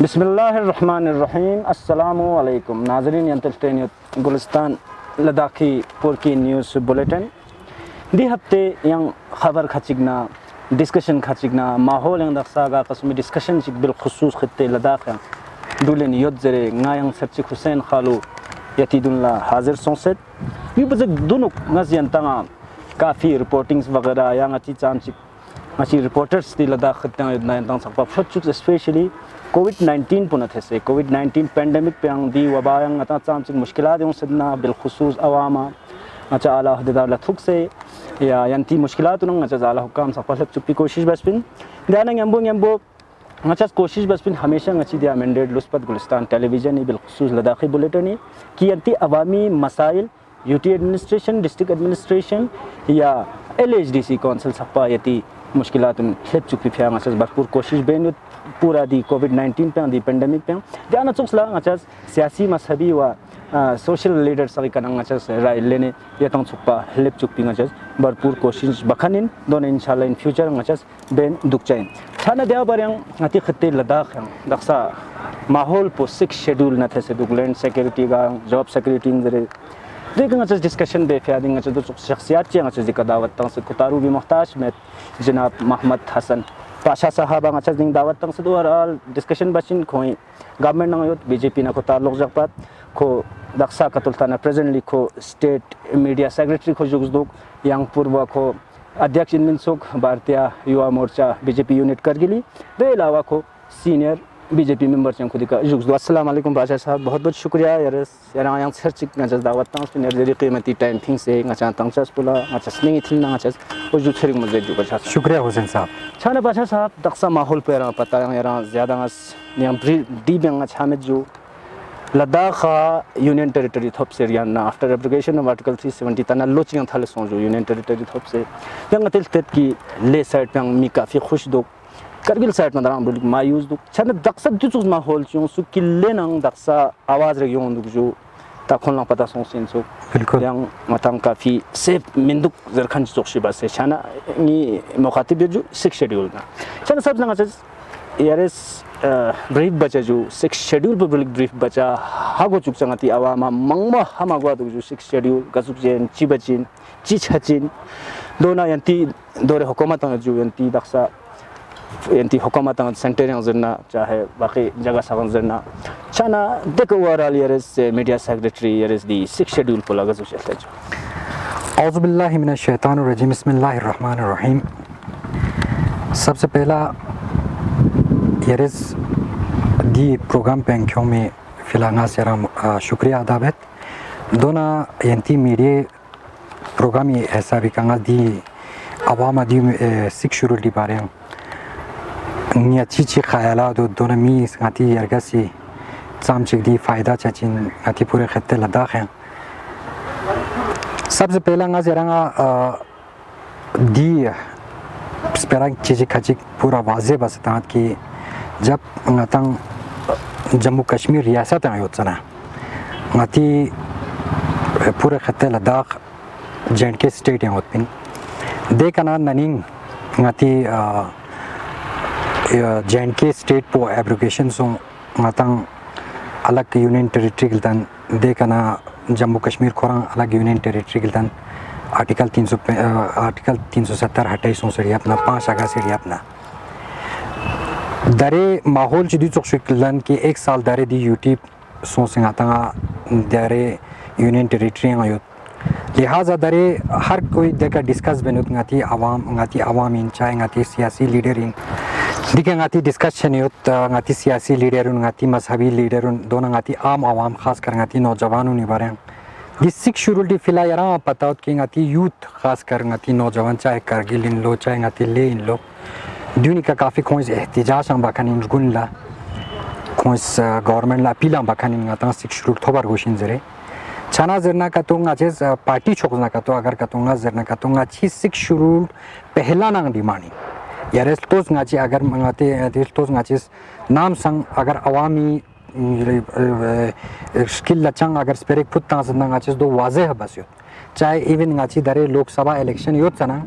बिस्मिल्लाहिर्रहमानिर्रहीम अस्सलामुअलैकुम नाज़रीन यंतस्टेन गुलिस्तान लद्दाखी पुरकी न्यूज़ बुलेटिन दी हफ्ते यंग खबर खचिगना डिस्कशन खचिगना माहौल यंग दक्सागा कसमी डिस्कशन चिक बिल खुसूस खत्ते लद्दाख यंग दुलेन योद जरे ngayang सरचिक हुसैन खालू यतीदुल्ला हाजिर सोंसेट ये बजक दोनों नज़ियन तंगा काफ़ी रिपोर्टिंग्स वगैरह yang अची चांचिक अची रिपोर्टर्स दी लद्दाख खत्ते यंग तंग सकपा फुचुक स्पेशली कोविड-19 पुनः थे कोविड-19 पेंडेमिक पे अंग दी वबा यंग अता चांचिक मुश्किलात यंग सदना बिलखुसूस अवामा अच्छा आला हददार लथुक से या यंती मुश्किलात उन्हें अच्छा आला हुक्म सफल चुप्पी कोशिश बसपिन ध्यान यंबो अच्छा कोशिश बसपिन हमेशा अच्छी दिया mandate लुस्पत Gulistan television बिलखुसूस Ladakhi bulletin की यंती अवामी मसाइल यूटी एडमिनिस्ट्रेशन डिस्ट्रिक्ट एडमिनिस्ट्रेशन या LHDC काउंसिल सफा यती मुश्किलात हेल्प चुकी फिर अच्छा भरपूर कोशिश बेन पूरा दी कोविड-19 पे दी पेंडेमिक पे ध्यान चुकला अच्छा सियासी मजहबी व सोशल लीडर सभी का नंग अच्छा राय लेने ये तंग चुकपा हेल्प चुकी अच्छा भरपूर कोशिश बखनिन दोनों इंशाल्लाह इन फ्यूचर अच्छा बेन दुखचाइन छाना दिया पर यंग अति खत्ते लद्दाख यंग दक्सा माहौल पो 6 शेड्यूल न थे से लैंड सिक्योरिटी का जॉब सिक्योरिटी जरे देखिए अच्छा डिस्कशन बेफियादिंग अच्छा तो शख्सियत चाहिए अच्छा जिक्र दावत तंग से कुतारू भी मोहताज में जनाब मोहम्मद हसन पाशा साहब अच्छा दिन दावत तंग से तो ओवरऑल डिस्कशन बचिन खोई गवर्नमेंट नंग बीजेपी ना को ताल्लुक जगपात को दक्सा कतुलताना प्रेजेंटली को स्टेट मीडिया सेक्रेटरी को जुगदुक यंग पूर्व को अध्यक्ष इनमिनसुक भारतीय युवा मोर्चा बीजेपी यूनिट करगिली दे अलावा को सीनियर बीजेपी मेंबर चंग खुद का जुगदु अस्सलाम वालेकुम बादशाह साहब बहुत बहुत शुक्रिया यार यंग सर्च नजर दावत तंग से नजर कीमती टाइम थिंग से अच्छा तंगचस पुला अच्छा स्निंग थिंग ना अच्छा ओ जो छरिंग मुझे जो अच्छा शुक्रिया हुसैन साहब छाना बादशाह साहब दक्सा माहौल पे रहा पता यार ज्यादा यंग डी बेंग अच्छा में जो लद्दाख यूनियन टेरिटरी थोप से Riyana after abrogation of article 370 तना लोचिंग थाले सोजो यूनियन टेरिटरी थोप से यंग अतिल तेत की ले साइड पे मी काफी खुश दो करगिल साइड में दराम बुल मायूस दो छन दक्सा जुस माहौल चो सु किले नंग दक्सा आवाज रे यों दु जो ताखोन पता सों सिन सो बिल्कुल यंग मतंग काफी सेफ मिंदुक जरखन चोक्षी बस से छना नी मुखातिब जो 6 शेड्यूल ना छन सब नंग यारेस ब्रीफ बचा जो 6 शेड्यूल पर ब्रीफ बचा हागो चुक संगति आवामा मंगमा हमागवा दु जो 6 शेड्यूल गसुक जेन चिबचिन चिछचिन दोना यंती दोरे हुकूमत जो यंती दक्सा यंती हुकूमत सेंटर जरना चाहे बाकी जगह सगन जरना छना देख ओवरऑल यारेस मीडिया सेक्रेटरी यारेस दी 6 शेड्यूल पर लगा जो चलता जो औज़ु बिल्लाहि मिनश शैतानिर रजीम बिस्मिल्लाहिर रहमानिर रहीम सबसे पहला यारेस दी प्रोग्राम पेंक्यों में फिलहाल से शुक्रिया अदा है दोना यंती मीडिया प्रोग्राम ये ऐसा भी कहना दी आवाम दी 6 शेड्यूल दी बारे में अच्छी ख्याला दोनों मी आती यारगसी चामचिक दी फ़ायदा चाचिन आती पूरे खत्ते लद्दाख हैं सबसे पहला ना जरा दी स्पेरा चीज़ें खचिक पूरा वाज़े बसता कि जब तंग जम्मू कश्मीर रियासत आयोत सना आती पूरे खत्ते लद्दाख JNK स्टेट हैं होत पिन देखना ननिंग आती JNK स्टेट पो एब्रोगेशन सो मतंग अलग यूनियन टेरिटरी गिलतन देखना जम्मू कश्मीर खोरा अलग यूनियन टेरिटरी गिलतन आर्टिकल 370 28 से अपना 5 अगस्त से अपना दरे माहौल जदी चुकलन के 1 साल दरे दी यूटी सो सिंगाता दरे यूनियन टेरिटरी आयो लिहाजा दरे हर कोई देखा डिस्कस बनुत ngati awam in चाहे ngati सियासी लीडर इन दिखे ngati डिस्कशन योत ngati सियासी लीडर ngati मजहबी लीडर दोनों ngati आम आवाम खास कर ngati नौजवानों ने बारे दिस 6 शेड्यूल दी फिलहाल यार पता होत कि ngati यूथ खास कर ngati नौजवान चाहे करगिल इन लो चाहे ngati ले इन लो दुनिया का काफ़ी कोई एहतिजाज हम बखन इन गुनला कोई गवर्नमेंट ला पीला बखन इन ngata 6 शेड्यूल थोबर गोशिन जरे छाना जरना का तो ngaches पार्टी छोकना का तो अगर का तो जरना का तो ngachi 6 शेड्यूल पहला नंग डिमांड यार तोस ngachi अगर मंगाते तोस ngaches नाम संग अगर अवामी स्किल लचंग अगर स्पेरिक फुट ता ngaches दो वाज़े है बस यो चाहे इवन ngachi दरे Lok Sabha election योत Sana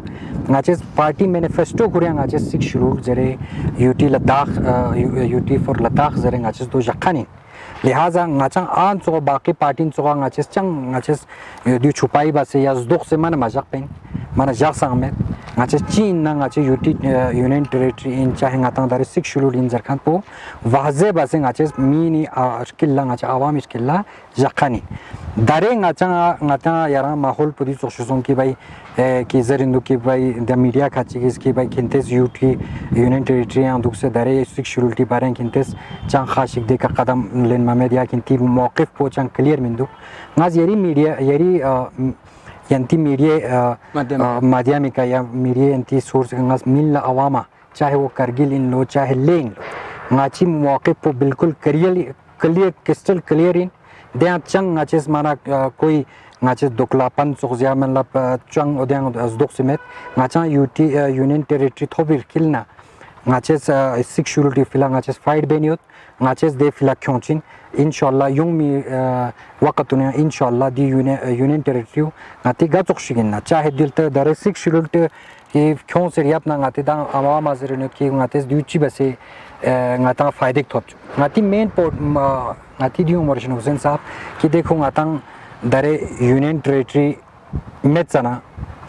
ngaches party manifesto kurya ngaches 6 schedule zere UT Ladakh UT for Ladakh zere ngaches do jakhani लिहाजा ngachang an so baki party so ngaches chang ngaches du chupai ba se yas dok se man majak pen mana jak sang me ngaches chin na ngache UT union territory in chahe ngatang dar 6 schedule in zarkhan po wahze ba se ngaches mini skilla ngache awam skilla jakhani dare ngata yara mahol pudi soshon ki bai ki zerindu ki bai the media khachi ki bai kintes UT union territory and dukse dare security baren kintes chang khashik de ka qadam len media kinti mawqif po chang clear mindu ngaz yeri media yeri yanti media माध्यमिक का या media yanti source ngaz mil awama चाहे वो करगिल इन लो चाहे Laing low ngachi mawqif po bilkul clear crystal clear in de chang ngaches mana koi ngaches doklapan sokhja manlap chang odyang asdok simet ngacha UT union territory thobir kilna ngaches security fila ngaches fight beniot ngaches de fila kyonchin inshallah yung mi waqatuna inshallah di union territory ngati ga chokshigin chahe dilta dare security ki kyon seriyap na ngati da awama zerno ki ngates duchi base ngata फायदे थोप ngati main port ngati diu morshin Hussain साहब कि देखो ngata dare union territory metsana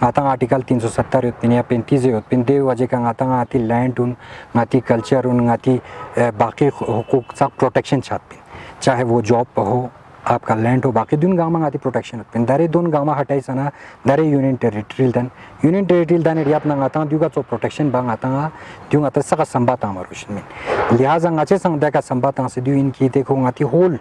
ngata article 370 yot pinya 35 yot pinde waje ka ngata ngati land un ngati culture un ngati बाकी हुकूक सा protection चाहते चाहे वो जॉब हो आपका लैंड हो बाकी दोन गांव आती प्रोटेक्शन होते दारे दोन गांव हटाई सना दारे यूनियन टेरिटरी दान एरिया अपना गाता दुगा चो प्रोटेक्शन बांग आता दुगा आता सका संबात आमरुशन में लिहाजा गाचे संगदा का संबात से दु इनकी देखो गाती होल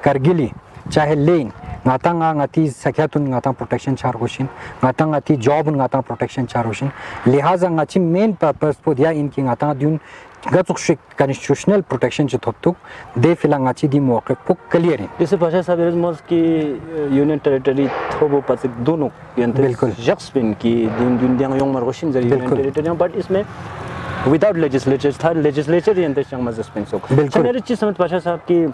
करगिली चाहे लेन गाता गाती सख्यातुन गाता प्रोटेक्शन चार होशिन गाता गाती जॉब गाता प्रोटेक्शन चार होशिन लिहाजा गाची मेन पर्पस पो दिया इनकी गाता दुन गतुक कॉन्स्टिट्यूशनल प्रोटेक्शन जो थोपतुक दे फिलांगाची दी मौके को क्लियर है जैसे भाषा साहब मोस की यूनियन टेरिटरी थोबो पास दोनों बिल्कुल जक्स पिन की दिन दिन दिया योंग मार्गोशिन जरी यूनियन टेरिटरी बट इसमें विदाउट लेजिस्लेचर था लेजिस्लेचर ही अंतर चंग मजस पिन सो मेरे चीज समझ भाषा साहब की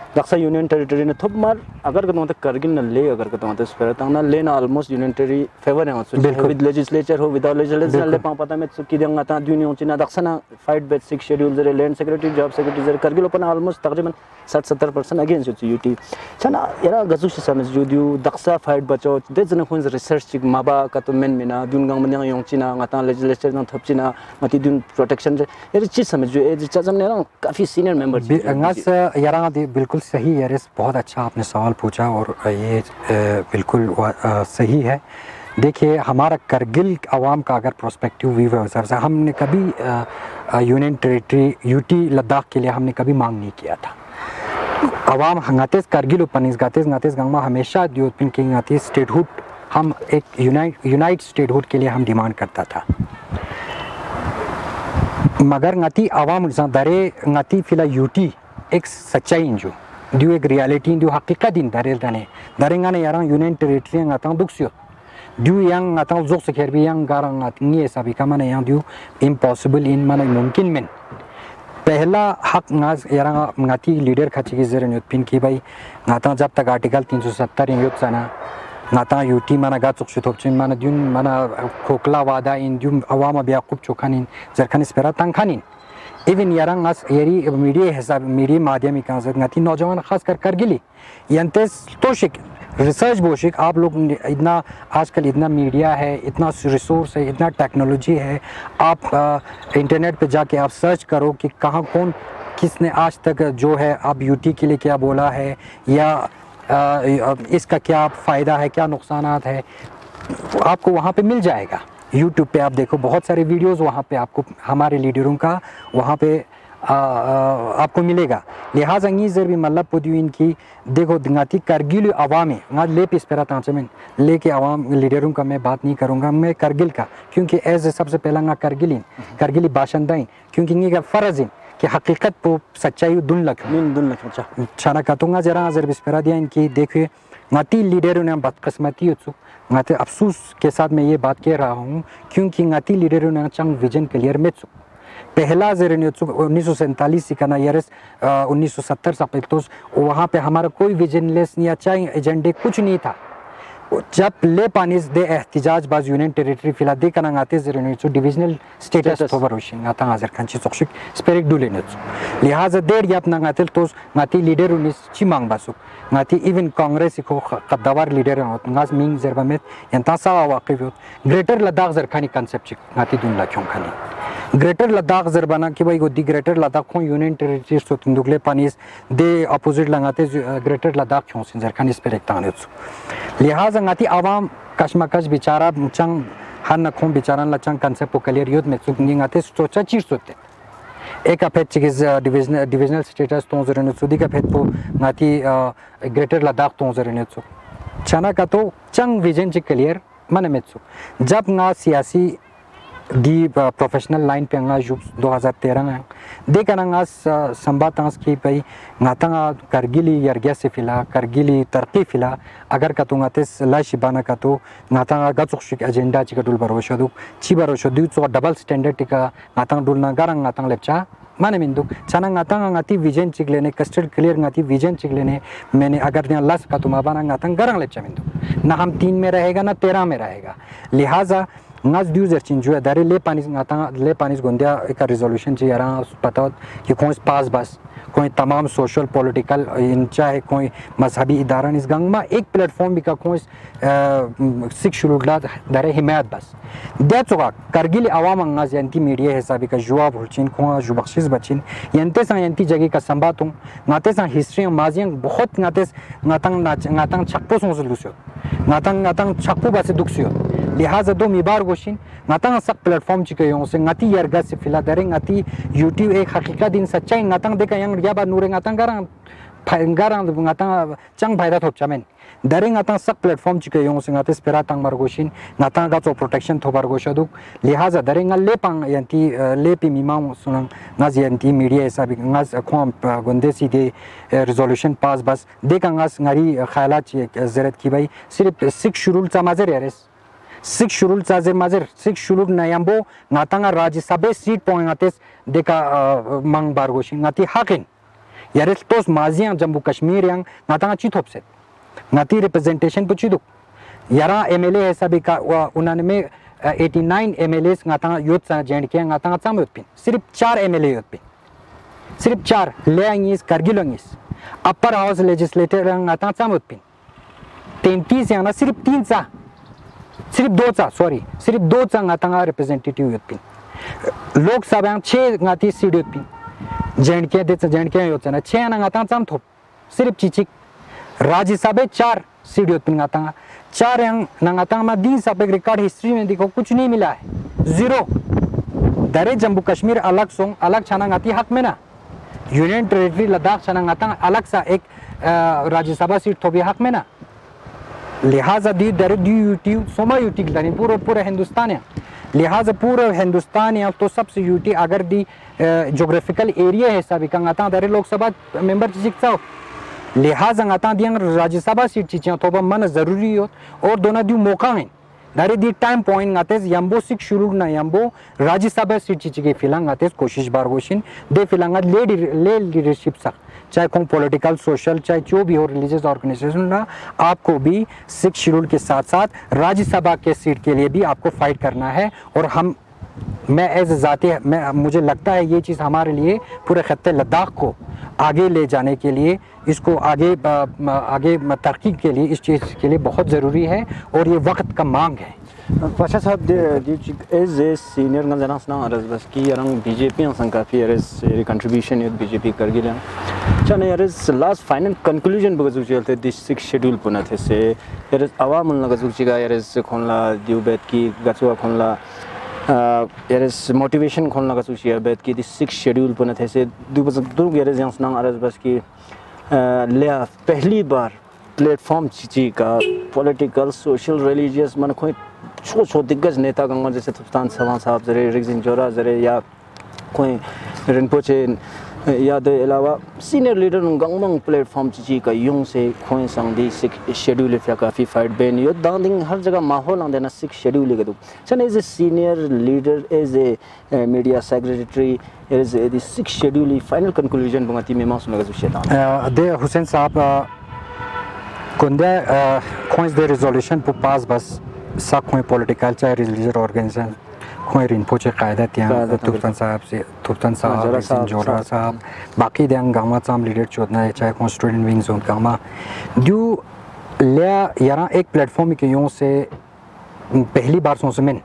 दक्षा यूनियन टेरिटरी ने थोप मार अगर कतो मत करगिल न ले अगर कतो मत स्पेयर तंगना ले ना ऑलमोस्ट यूनियन टेरिटरी फेवर है सो विद लेजिस्लेचर हो विदाउट लेजिस्लेचर ले पा पता में सुकी देंगा ता दुनिया चिना दक्षना फाइट बेट 6 शेड्यूल जरे लैंड सेक्रेटरी जॉब सेक्रेटरी जरे करगिल अपन ऑलमोस्ट तकरीबन 60-70% अगेंस्ट यूटी छना यारा गजु से समझ जो दु दक्षा फाइट बचो दे जन खुन रिसर्च चिक माबा कतो मेन मिना दुन गांग मन योंग चिना ngata लेजिस्लेचर न थप चिना मति दुन प्रोटेक्शन ये चीज समझ जो ए चजम ने काफी सीनियर मेंबर्स अंगस यारा दे बिल्कुल सही है बहुत अच्छा आपने सवाल पूछा और ये बिल्कुल सही है देखिए हमारा करगिल आवाम का अगर प्रोस्पेक्टिव व्यू है हमने कभी यूनियन टेरिटरी यूटी लद्दाख के लिए हमने कभी मांग नहीं किया था आवाम हंगातेस करगिल उपनिस गातेस गंगमा हमेशा दियोपिन के गातेस स्टेटहुड हम एक यूनाइट स्टेटहुड के लिए हम डिमांड करता था मगर ngati awam sa dare ngati fila UT एक सच्चाई जो दु एक रियलिटी दु हकीकत दिन दरे दने दरेंगा ने यारा यूनियन टेरिटरी ngata दुक्सियो दु yang ngata जोक से खेर भी yang garang ngati ni ऐसा भी कमा ने yang दु इम्पॉसिबल इन माने मुमकिन में पहला हक नाज यारा ngati लीडर खची की जरे न्यूट पिन की भाई ngata जब तक article 370 Newt Sana ngata UT mana gatsuk shutopchin mana dun mana khokla wada in dun awama biaqub chokanin zarkhan spera tankhanin even yarang as yeri media hisab media माध्यमिक का ngati नौजवान खास कर करगिली यंतेस तोशिक research बोशिक आप लोग इतना आजकल इतना मीडिया है इतना रिसोर्स है इतना टेक्नोलॉजी है आप इंटरनेट पे जाके आप सर्च करो कि कहाँ कौन किसने आज तक जो है आप UT के लिए क्या बोला है या इसका क्या फ़ायदा है क्या नुकसानात है आपको वहाँ पे मिल जाएगा YouTube पे आप देखो बहुत सारे वीडियोस वहाँ पे आपको हमारे लीडरों का वहाँ पे आपको मिलेगा लिहाजा ज़र भी मतलब पुद्यून की देखो दिंगाती करगिल अवामी ले पिस पेरा तांचमें लेके अवाम लीडरों का मैं बात नहीं करूँगा मैं करगिल का क्योंकि एज सबसे पहला करगिली बाशिंदाइन क्योंकि इनका फ़र्ज़ कि हकीकत को सच्चाई दुन लख छाना कतूंगा जरा अजर बिस्परा दिया इनकी देखिए ngati लीडरों ने बदकिस्मती हो ngati अफसोस के साथ मैं ये बात कह रहा हूँ क्योंकि ngati लीडरों ने चंग विजन क्लियर में पहला जरने 1947 सिकाना यारस 1970 से वहाँ पे हमारा कोई विजन लेस या चाहे एजेंडे कुछ नहीं था जब ले पानिस दे एहतिजाज बाज यूनियन टेरिटरी फिला दे kana ngate zerenu chu divisional status thobaroshin ngata azar khanchi chokshik spirit dulene lihaza der yap na ngatel tos ngati leader unis chimang basuk ngati even congress ko qadawar leader ngas ming zerbamet yanta sawa waqif greater ladakh zarkhani concept chik ngati dun la kyong khani greater Ladakh जरबाना कि भाई गोदी greater Ladakh को union territory तो तुंदुगले पानीस the opposite लगाते greater Ladakh क्यों सिंजर खान इस पर एक ताने लिहाजा ngati awam kashmakash bichara chang han na khom bicharan la chang concept ko clear yod me chungi ngate socha chi sote एक अफेट चिकिस डिविजनल स्टेटस तो जरने सुदी का फेट पो ngati ग्रेटर लद्दाख तो जरने चु चना का तो चंग विजन ची क्लियर माने में चु जब ना सियासी दी प्रोफेशनल लाइन पे अंगा जुब 2013 में देखना अंगा संबातांस की भाई ngaतंगा करगिली यरग्या से फिला करगिली तरक्की फिला अगर का तो ngates ला शिबाना का तो ngaतंगा गचुक एजेंडा चिका डुल बरोशदु ची बरोशदु तो डबल स्टैंडर्ड टिका ngaतंग डुलना गारंग ngaतंग लेपचा माने मिंदु चना ngaतंगा ngati विजन चिकलेने कस्टर्ड क्लियर ngati विजन चिकलेने मैंने अगर यहाँ लस का तो माबाना ngaतंग गारंग लेपचा मिंदु ना हम 3 में रहेगा ना 13 में रहेगा लिहाजा ngaz user chinju dare le panis gondia एक resolution ची यारा पता कि कौन पास बस कोई तमाम सोशल पॉलिटिकल इन चाहे कोई मजहबी इदारा इस गंग में एक प्लेटफॉर्म भी का कोई सिख शेड्यूल दरे हिमायत बस दे चुका करगिल आवाम अंगाज यंती मीडिया हिसाबी का जुआ भुलचिन को जो बख्शिश बचिन यंते सा यंती जगह का संबातुं नाते सा हिस्ट्री माजियं बहुत नातंग छक्पो सोसलुसो नातंग छक्पो बस दुखसियो लिहाजा दो मिबार गोशिन नातंग सक प्लेटफॉर्म चिके यों से ngati yarga से फिला दरे ngati YouTube एक हकीकत दिन सच्चाई नातंग देखा yang dia ba nure ngatang garang ngatang chang bhaida thop chamen dare ngatang sak platform chike yong singa te spera tang mar goshin ngatang ga cho protection thobar goshaduk lihaza dare ngal le pang yanti le pi mimang sunang ngaz yanti media hisabi ngaz khom gonde si de resolution pass bas dekang ngas ngari khayalat zarat ki bhai sirf sik shurul chamazer yares sik shurul chazer mazer sik shurul nayambo ngatanga राज्य सभा seat पोंगातेस देखा mang bargoshi ngati hakin yares tos maziang jammu kashmir yang ngatanga chithopset ngati representation puchiduk yara mla hisabi ka 89 mlas ngatanga youth sa joint kiya ngatanga chamut pin sirf 4 mla youth pin sirf 4 leangis kargilongis upper house legislator ngatanga chamut pin 33 yang na sirf 3 sa सिर्फ 2 चा sorry सिर्फ 2 चा ngatanga representative yot pin lok sabha 6 ngati seat yot pin jendke de jendke yot na 6 na ngatang cham thop सिर्फ चिचिक राज्य सभा 4 seat yot pin ngatanga 4 yang na ngatang ma din सब एक record history में देखो कुछ नहीं मिला है जीरो दरे जम्मू कश्मीर अलग सोंग अलग छाना ngati हक में ना यूनियन टेरिटरी लद्दाख छाना ngatang अलग सा एक राज्यसभा सीट थोबी हक में ना लिहाजा दी दर दी यूट्यूब सोमा यूट्यूब लानी पूरा हिंदुस्तान है लिहाजा पूरा हिंदुस्तान है तो सबसे यूटी अगर दी ज्योग्राफिकल एरिया है सभी का ngata दरे लोकसभा मेंबर चिकसाओ लिहाजा ngata दी राज्यसभा सीट चिचिया तो मन जरूरी हो और दोनों दी मौका है दरे दी टाइम पॉइंट ngate यंबो सिक शुरू ना यंबो राज्यसभा सीट चिचिके फिलंग ngate कोशिश बारगोशिन दे फिलंग ले लीडरशिप सा चाहे कौन पॉलिटिकल सोशल चाहे जो भी हो रिलीजियस ऑर्गेनाइजेशन ना आपको भी सिख शेड्यूल के साथ साथ राज्यसभा के सीट के लिए भी आपको फाइट करना है और हम मैं एज जाती मुझे लगता है ये चीज़ हमारे लिए पूरे खत्ते लद्दाख को आगे ले जाने के लिए इसको आगे तरक्की के लिए इस चीज़ के लिए बहुत ज़रूरी है और ये वक्त का मांग है Pasha sahab de as a senior ngana sna aras bas ki yarang BJP ang sang kafi aras contribution yod BJP kargil chana aras last final conclusion bagazu chelte this six schedule puna the se aras awamul nagazu chiga aras khonla diubet ki gachua khonla aras motivation khonla gachu chia bet ki this six schedule puna the se du aras yang sna aras bas ki le pehli bar platform चिची का political social religious मन कोई छो दिग्गज नेता गंगा जैसे तुफ्तान सवा साहब जरे रिगजिन जोरा जरे या कोई रिनपोचे या दे अलावा सीनियर लीडर गंगमंग प्लेटफॉर्म चिची का यूं से कोई संग सिक शेड्यूल इफ काफी फाइट बेन यो दांदिंग हर जगह माहौल आंदे ना सिक शेड्यूल के दो सन as a senior leader as a media secretary as a the sixth schedule final conclusion बंगाती में मास लगा सुशेता दे हुसैन साहब kunde coins the resolution pu pass bas sa कोई political चाहे religious organization कोई rinpoche qaida tiang tuftan sahab se tuftan sahab sinjora sahab बाकी दें गामा चाम लीडर चोदना है चाहे constituent wing zone गामा दो ले यारा एक प्लेटफॉर्म के यूं से पहली बार सोच में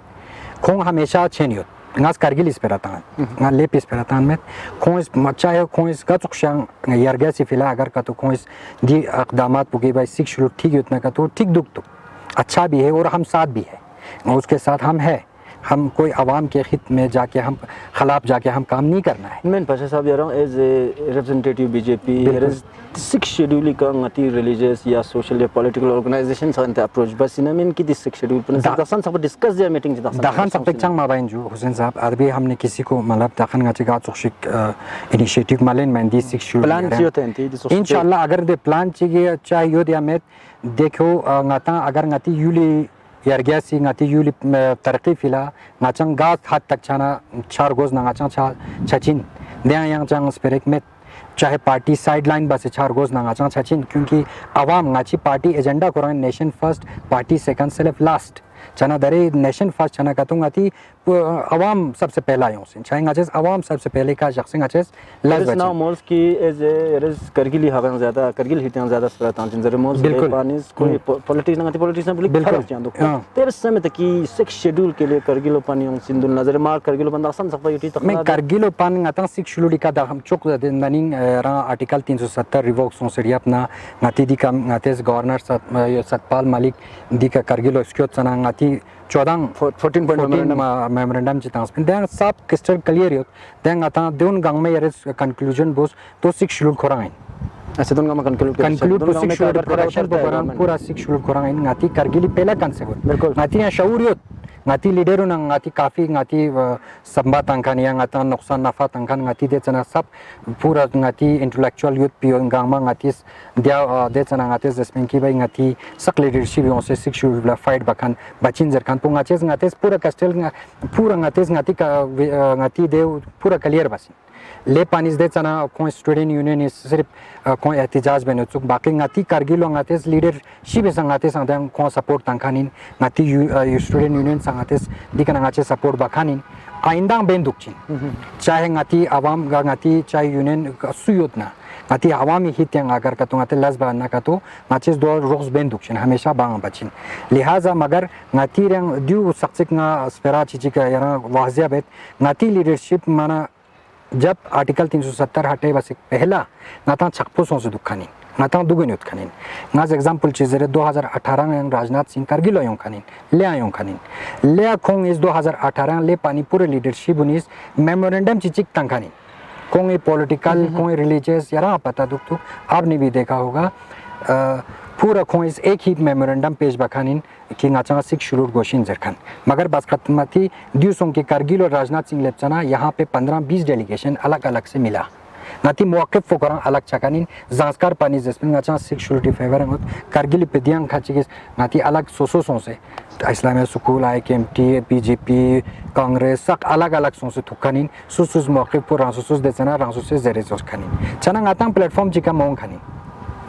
खोंग हमेशा छेनियो नास कारगिल इस पे रहता है ना लेप इस पे रहता है में खोंग इस मच्चा है खोंग इस का तो क्षण यारगा से फिलहाल अगर का तो खोंग इस दी अक़दामात पुगे भाई सिख शुरू ठीक उतना का तो ठीक दुख तो अच्छा भी है और हम साथ भी है और उसके साथ हम है हम कोई आवाम के हित में जाके हम खिलाफ जाके हम काम नहीं करना है मैं पाशा साहब यार as a representative BJP as six schedule का ngati religious या social या political organization सांते अप्रोच बस इन्हें में की सिक्स शेड्यूल पर दखन सब डिस्कस दिया मीटिंग दखन सब तक चंग माबाइन जो हुसैन साहब अभी हमने किसी को मतलब दखन गाची का चुक्षिक इनिशिएटिव मालेन मंदी सिक्स शेड्यूल प्लान चाहिए थे इंशाल्लाह अगर दे प्लान चाहिए चाहिए या मैं देखो ngata अगर ngati यूली यारगा सी ngati यूली तरक्की फिला ngachang गा हाथ तक छाना चार गोज ना ngachang छा छचिन दे yang chang स्पिरिट में चाहे पार्टी साइडलाइन बस चार गोज ना ngachang छचिन क्योंकि आवाम ngachi पार्टी एजेंडा कोरान nation first party second self last चना दरे नेशन फर्स्ट चना का तुंगाती आवाम सबसे पहला आयो से चाहे ngaches आवाम सबसे पहले का शख्स ngaches लज नाउ मोल्स की एज एज करगिली हवन ज्यादा करगिल हितन ज्यादा स्परातान जिंजरे मोल्स पानिस कोई पॉलिटिक्स नगती पॉलिटिशियन बिल्कुल फर्क चांदो तेरे समय तक की सिक्स शेड्यूल के लिए करगिल पानी सिंधु नजर मार करगिल बंदा आसान सकता युटी तक मैं करगिल पानी ngata सिक्स शेड्यूल का दा हम चोक ननिंग रा आर्टिकल 370 रिवोक सोसरी अपना ngati दी का ngates गवर्नर सतपाल मलिक दी का करगिल स्क्योत चना ngati 14 मेमोरेंडम चितांस दें सब क्रिस्टल क्लियर यो दें आता दोन गांव में यार कंक्लूजन बोस तो सिक्स शेड्यूल खोराइन ऐसे दोन गांव में कंक्लूड तो सिक्स शेड्यूल प्रोडक्शन प्रोग्राम पूरा सिक्स शेड्यूल खोराइन ngati करगिल पहला कंसेप्ट बिल्कुल ngati या शऊर यो ngati लीडर ना ngati काफी ngati संबा तंखान या ngata नुकसान नफा तंखान ngati दे चना सब पूरा ngati इंटेलेक्चुअल यूथ पियो गांमा ngati दे चना ngati जसमें की भाई ngati सक लीडरशिप यो से सिक्स शेड्यूल फाइट बखान बचिन जरखान पु ngati पूरा कस्टल पूरा ngati का ngati दे पूरा क्लियर बस ले पानिस दे चना कोई स्टूडेंट यूनियन इस सिर्फ कोई एहतजाज बने चुक बाकी ngati कारगिल ngati लीडरशिप संगाते संगते को सपोर्ट तंखानिन ngati स्टूडेंट यूनियन संगाते दिकना ngati सपोर्ट बखानिन आइंदा बेन दुखचिन चाहे ngati आवाम गा ngati चाहे यूनियन सुयोतना ngati आवामी हित yang agar ka ngati las ba na ka to ngati दो रोज बेन दुखचिन हमेशा बांग बचिन लिहाजा मगर ngati रंग दु सक्सिक ना स्पेरा चिची का याना वाजिया बेत ngati लीडरशिप माना जब आर्टिकल 370 हटे बस पहला नाता छकपोसों से दुखानी नाता दुगनी उत्खानी नाज एग्जांपल चीज़ 2018 में राजनाथ सिंह करगिल आयों खानी ले खोंग इस 2018 ले पानी पूरे लीडरशिप उन्नीस मेमोरेंडम चिचिक तंखानी कोई पॉलिटिकल कोई रिलीजियस यारा पता दुख तो आपने भी देखा होगा पूरा खों इस एक ही मेमोरेंडम पेश बखानिन कि ngachang सिक्स शेड्यूल घोषित जरखान मगर बस खत्मती दिवसों के करगिल और राजनाथ सिंह लेपचना यहाँ पे 15-20 डेलीगेशन अलग अलग से मिला ngati मौक़िफ़ फ़ोकरां अलग चकानिन ज़ांस्कार पानी जस्मिन ngachang सिक्स शेड्यूल फेवर होत करगिल पे दियांग खाचिस ngati अलग सोसों से Islamia school IKMT BJP Congress सक अलग अलग सों से थुकानिन सुसुस मौक़िफ़ पर रांसुस देचना रांसुस से ज़रे जोश खानिन चना ngатang प्लेटफॉर्म चिका मोंग खानिन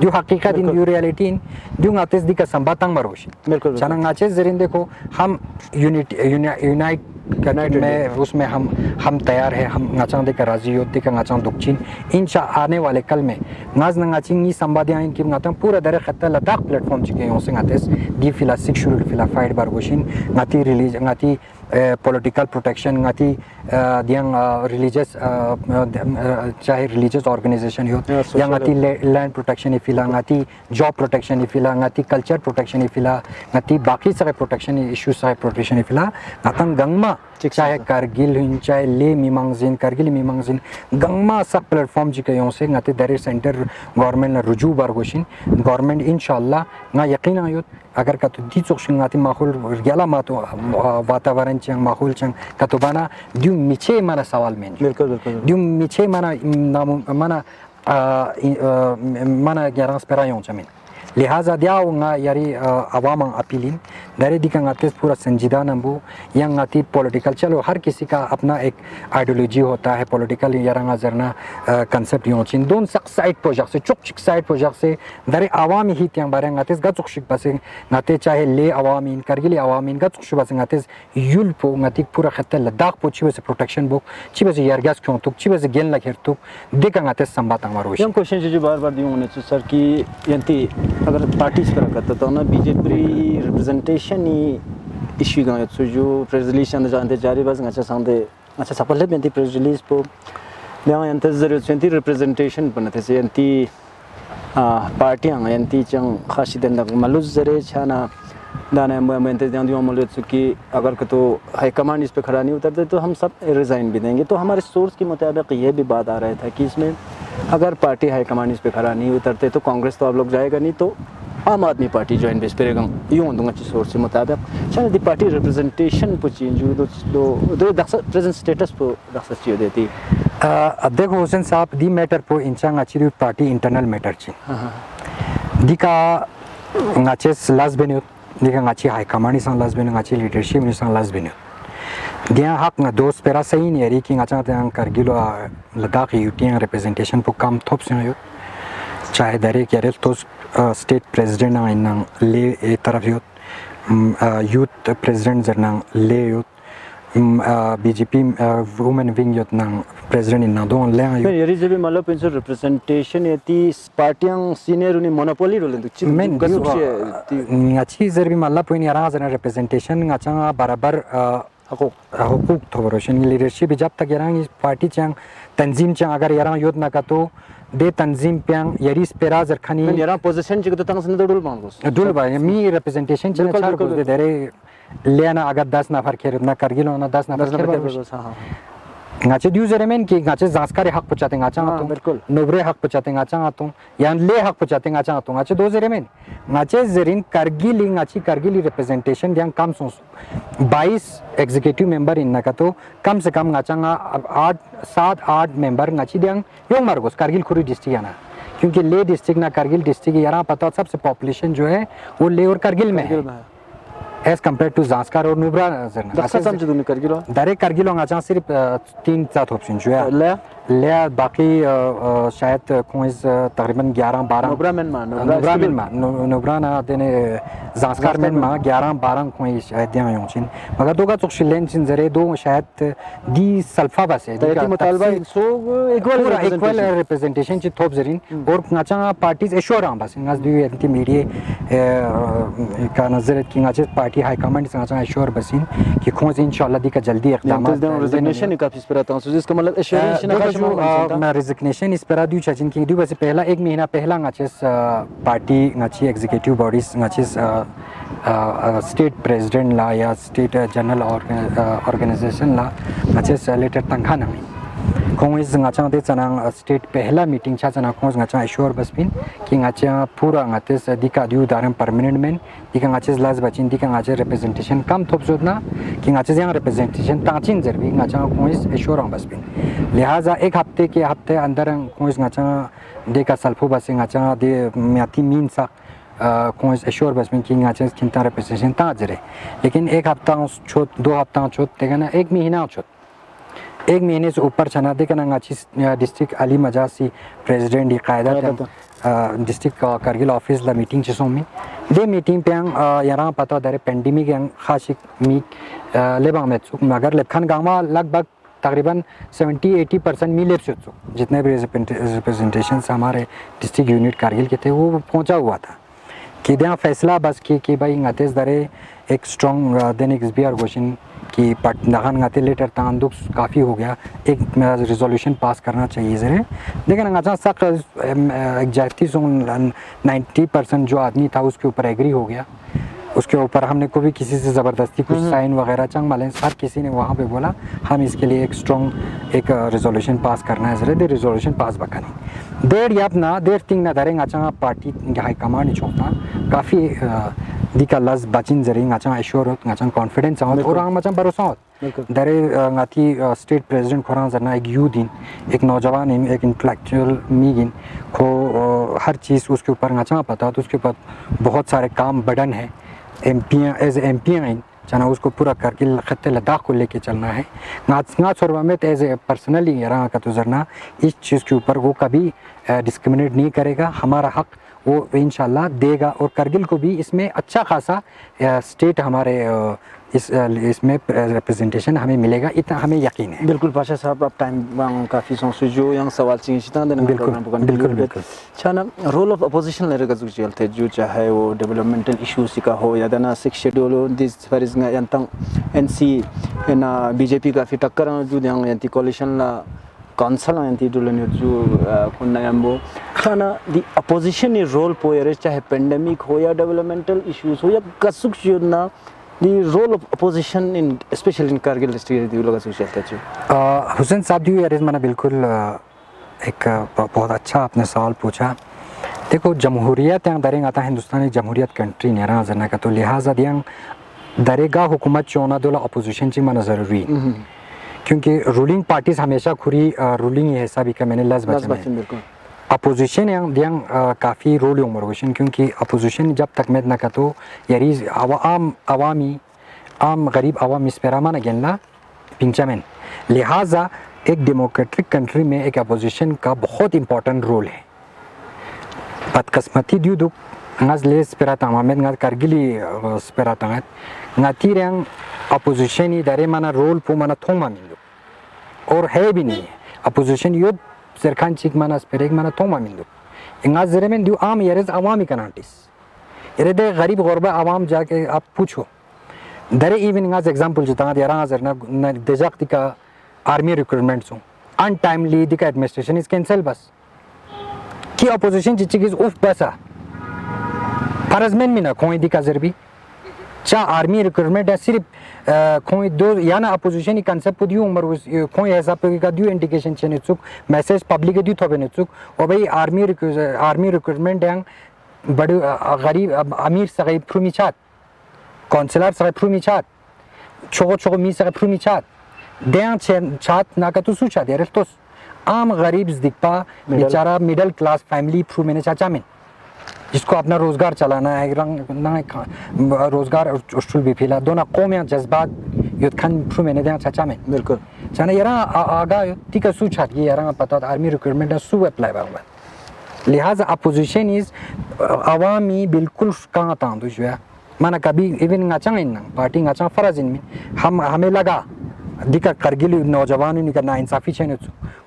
जो हकीकत इन जो रियलिटी इन जो ngates दी का संबातंग मरोशी बिल्कुल चना ngaches जरिन देखो हम यूनाइट करने में उसमें हम तैयार है हम ngachang दे का राजी योद्दी का ngachang दुखचिन इंशा आने वाले कल में ngaz ngaching ni संबादियां इनकी ngatang पूरा दरे खत्ता लद्दाख प्लेटफॉर्म चिके यों से ngates दी फिला सिक्स शेड्यूल फिला फाइट बारगोशिन ngati release ngati political protection ngati दियांग religious चाहे religious organization हो या ngati land protection इफिला ngati job protection इफिला ngati culture protection इफिला ngati बाकी सारे protection issues सारे protection इफिला ngatang gangma चाहे कारगिल हिन चाहे ले मीमांगजिन कारगिल मीमांगजिन गंगमा सब प्लेटफॉर्म जी के यों से ngati दरे सेंटर गवर्नमेंट न रुजू बारगोशिन गवर्नमेंट इंशाल्लाह ना यकीन आयो अगर का तो दी चोक्शिंग ngati माहौल रियाला मा तो वातावरण चंग माहौल चंग का तो बना द्यू मिचे माना सवाल में बिल्कुल द्यू मिचे माना माना ग्यारह स्पेरा यों चमिन लिहाजा दियाओंगा यारी आवाम अपीलिन दारे दी का ngates पूरा संजीदा नंबू yang ngati पॉलिटिकल चलो हर किसी का अपना एक आइडियोलॉजी होता है पॉलिटिकल यारंगा जरना कंसेप्ट योचिन दोन सक साइड प्रोजेक्ट से चुक साइड प्रोजेक्ट से दारे आवामी ही त्यां बारे ngates गा चुक बसे ngate चाहे ले आवामी करगिली आवामी गा चुक बसे ngates युल पो ngati पूरा खत्ते लद्दाख पो चिबे से प्रोटेक्शन बुक चिबे से यारगास क्यों तुक चिबे से गेन लखेर तुक दिका ngates संबात मारो यम क्वेश्चन जो बार-बार दियो होने सर कि यंती अगर पार्टीज पर करता तो ना बीजेपी रिप्रेजेंटेशन ही इश्यू का जो प्रेस रिलीज अंदर जानते जारी बस अच्छा सांदे अच्छा सफल है यंती प्रेस रिलीज पो यहाँ यंती जरूरत यंती रिप्रेजेंटेशन बनते से यंती पार्टियां यंती चंग खासी दिन तक मलुज जरे छाना दाने में यंती जान दियो मलुज कि अगर तो हाई कमांड इस पे खड़ा नहीं उतरते तो हम सब रिज़ाइन भी देंगे तो हमारे सोर्स के मुताबिक ये भी बात आ रहा था कि इसमें अगर पार्टी हाई कमांड इस पे खड़ा नहीं उतरते तो कांग्रेस तो आप लोग जाएगा नहीं तो आम आदमी पार्टी ज्वाइन बेस पर यूँ दूंगा अच्छी सोर्स के मुताबिक शायद दी पार्टी रिप्रेजेंटेशन पर चेंज हुई तो प्रेजेंट स्टेटस पर रखा चाहिए देती देखो हुसैन साहब दी मैटर पो इंचांग अच्छी पार्टी इंटरनल मैटर ची दी का ngaches las benut दिका ngachi हाई कमांड इसान las benut ngachi लीडरशिप इसान las benut दिया हक ना दोस्त पेरा सही नहीं है कि ngaचा त्यां करगिलो लद्दाख यूटीएन रिप्रेजेंटेशन पो काम थोप से हो चाहे दरे केरल तो स्टेट प्रेसिडेंट आइना ले एक तरफ यूथ प्रेसिडेंट जरना ले youth BJP women wing youth ना प्रेसिडेंट इना दो ले आयो यरी जब मतलब पेंसर रिप्रेजेंटेशन यति पार्टियां सीनियर उनी मोनोपोली रोल दु चिम मैं अच्छी जरबी मतलब पोइन यारा जरना रिप्रेजेंटेशन ngacha बराबर हुकूक थोरोशन लीडरशिप जब तक यारा इस पार्टी चंग तंजीम चंग अगर यारा यूथ ना का तो दे तंजीम प्यांग यरी स्पेरा जरखानी यारा पोजीशन चिक तो तंग से डुल मांगोस डुल भाई मी रिप्रेजेंटेशन चंग चार को दे दरे लेना अगर 10 नफर खेर ना करगिल होना 10 नफर खेर हां ngache diu zeremen ki ngache zanskare hak puchate ngacha atung बिल्कुल nobre hak puchate ngacha atung yan le hak puchate ngacha atung ngache do zeremen ngache zerin kargil ngachi kargil representation yang kam sons 22 executive member इन नका तो कम से कम ngacha 8 member ngachi दियांग योंग मार्गोस कारगिल खुरी डिस्ट्रिक्ट याना क्योंकि ले डिस्ट्रिक्ट ना कारगिल डिस्ट्रिक्ट यारा पता सबसे पॉपुलेशन जो है वो ले और कारगिल में है एज कंपेयर टू जांस्कार और नुब्रा जरना अच्छा समझ दूं करगिलो डायरेक्ट करगिलो ngacha सिर्फ 3 सात ऑप्शन जो है ले बाकी शायद कोई तकरीबन 11-12 नुब्रा ना देने जांस्कार में 11-12 कोई शायद दिया योंचिन मगर दोगा तो शिलेन चिन जरे दो शायद दी सल्फा बस है दी मुतालबा सो इक्वल रिप्रेजेंटेशन ची थोप जरीन और ngacha पार्टीज एश्योर आम बस ngaz दी एंटी मीडिया का नजर की ngacha पार्टी हाई कमांड से ngacha एश्योर बसिन कि खोज इंशाल्लाह दी का जल्दी इकदाम रेजिग्नेशन का इस पर आता हूं जिसका मतलब एश्योरेंस मैं रेजिग्नेशन इस पर दियो चाचिन की दियो वैसे पहला एक महीना पहला ngaches party ngachi executive bodies ngaches state president ला या स्टेट जनरल ऑर्गेनाइजेशन ला ngaches लेटर तंखा नमी कोंस ngacha दे चनांग स्टेट पहला मीटिंग छा चना कोंस ngacha एश्योर बसपिन कि ngacha पूरा ngates दिका दियो दारम परमानेंट में दिका ngaches लाज बचिन दिका ngache रिप्रेजेंटेशन कम थोप जोतना कि ngaches yang रिप्रेजेंटेशन ताचिन जरबी ngacha कोंस एश्योर आम बसपिन लिहाजा एक हफ्ते के हफ्ते अंदर कोंस ngacha दे का सल्फो बस ngacha दे म्याती मीन सा कोंस एश्योर बसपिन कि ngache किंता रिप्रेजेंटेशन ताजरे लेकिन एक हफ्ता छोट 2 हफ्ता छोट देखना एक महीना छोट एक महीने से ऊपर चना देखना ngachi डिस्ट्रिक्ट अली मजासी प्रेसिडेंट ही कायदा डिस्ट्रिक्ट करगिल ऑफिस ला मीटिंग चसों में दे मीटिंग पे यारा पता दरे पेंडेमिक yang खासिक मी लेबा में मगर लेखन गांवा लगभग तकरीबन 70-80% मिले जितने भी रिप्रेजेंटेशन हमारे डिस्ट्रिक्ट यूनिट कारगिल के थे वो पहुंचा हुआ था कि दिया फैसला बस कि भाई ngates दरे एक स्ट्रॉन्ग दैनिक एक्सबीआर क्वेश्चन कि पटनाहन गाते लेटर तांदुक काफ़ी हो गया एक रिजोल्यूशन पास करना चाहिए ज़रे लेकिन ngacha सक एग्जैक्टली 90% जो आदमी था उसके ऊपर एग्री हो गया उसके ऊपर हमने को भी किसी से ज़बरदस्ती कुछ साइन वगैरह चंग मालें हर किसी ने वहाँ पे बोला हम इसके लिए एक स्ट्रॉन्ग एक रिजोल्यूशन पास करना है ज़रे दे रिजोल्यूशन पास बकानी देर याब ना देर तिंग ना दरे ngacha पार्टी हाई कमांड छोटा काफ़ी दिका लज बचिन जरी ngacha एश्योर होत ngacha कॉन्फिडेंस होत और ngacha भरोसा होत दरे ngati स्टेट प्रेसिडेंट खोरा जरना एक यूदिन एक नौजवान एक इंटेलेक्चुअल मीगिन को हर चीज़ उसके ऊपर ngacha पता तो उसके ऊपर बहुत सारे काम बर्डन है MP एज MP हैं चना उसको पूरा करगिल खत्ते लद्दाख को लेके चलना है ना छोरवा में एज ए पर्सनली यहाँ का गुजरना इस चीज़ के ऊपर वो कभी डिस्क्रिमिनेट नहीं करेगा हमारा हक वो इंशाल्लाह देगा और करगिल को भी इसमें अच्छा खासा स्टेट हमारे इसमें रिप्रेजेंटेशन हमें मिलेगा इतना हमें यकीन है बिल्कुल पाशा साहब आप टाइम काफ़ी सोच जो यहाँ सवाल चाहिए चिता देना बिल्कुल छाना रोल ऑफ अपोजिशन लेकर का चलते जो चाहे वो डेवलपमेंटल इश्यूज का हो या देना 6 शेड्यूल दिस फरिज यंतंग NC ना BJP का फिर टक्कर जो यहाँ यंती कोलिशन ला काउंसिल यंती डुलन जो कुन्ना यंबो छाना दी अपोजिशन रोल पोयर चाहे पेंडेमिक हो या डेवलपमेंटल इश्यूज हो या कसुक जो ना The role of opposition in especially in Kargil district दी लोग सोच चलते हैं हुसैन साहब जी यार मैंने बिल्कुल एक बहुत अच्छा आपने सवाल पूछा देखो जमहूरियत यहाँ दरेंग आता हिंदुस्तान एक जमहूरियत कंट्री ने रहा जना का तो लिहाजा दियांग दरेगा हुकूमत चोना दोला अपोजिशन ची माना ज़रूरी क्योंकि रूलिंग पार्टीज हमेशा खुरी रूलिंग हिसाबी का मैंने लज़ बचने अपोजिशन yang yang काफ़ी रोल उम्र होशन क्योंकि अपोजिशन जब तक मैं ना तो यारी आम गरीब आवाम इस पैरामा न गेनला पिंचामेन लिहाजा एक डेमोक्रेटिक कंट्री में एक अपोजिशन का बहुत इम्पोर्टेंट रोल है बदकिस्मती दियो दुख ngaz les perata mamet ngaz kargili perata ngat ngatirang opposition ही दरे माना रोल पो माना थोमा मिलो और है भी नहीं अपोजिशन युद्ध सरखान चिक माना स्पेरेक माना थोमा मिलो इंगाज जरे में दियो आम यारेज आवामी कनाटिस ये दे गरीब गुरबा आवाम जाके आप पूछो दरे इवन इंगाज एग्जांपल जितना दिया हज़र ना देजाक्ति का आर्मी रिक्रूटमेंट सो अनटाइमली दिका एडमिनिस्ट्रेशन इज कैंसिल बस की अपोजिशन चिचिक इज उफ बसा फरजमेन में ना कोई दिका जरबी चा आर्मी रिक्रूटमेंट है सिर्फ कोई दो या ना अपोजिशन ही कंसेप्ट दियो उमर कोई ऐसा पे का दियो इंडिकेशन चने चुक मैसेज पब्लिक दियो थोबे ने चुक और भाई आर्मी रिक्रूटमेंट है बड़े गरीब अमीर सगई प्रूमिचात काउंसलर सगई प्रूमिचात छोगो मी सगई प्रूमिचात दें चात ना का तो सूचा दे रहे तो आम गरीब दिखपा बेचारा मिडिल क्लास फैमिली प्रू मैंने चाचा में जिसको अपना रोज़गार चलाना है रोज़गार उस्टुल भी फिला दोनों कौम या जज्बात युद्ध खान प्रू मैंने दिया चाचा में बिल्कुल चाहे यारा आगा टिका सूचा ये यारा पता आर्मी रिक्रूटमेंट है सू अप्लाई बांगा लिहाजा अपोजिशन इज अवामी बिल्कुल कहाँ तांदु जो है माना कभी इवन गाचांग इन पार्टी गाचांग फराज इन में हमें लगा दिका करगिल नौजवान निका ना इंसाफी चेने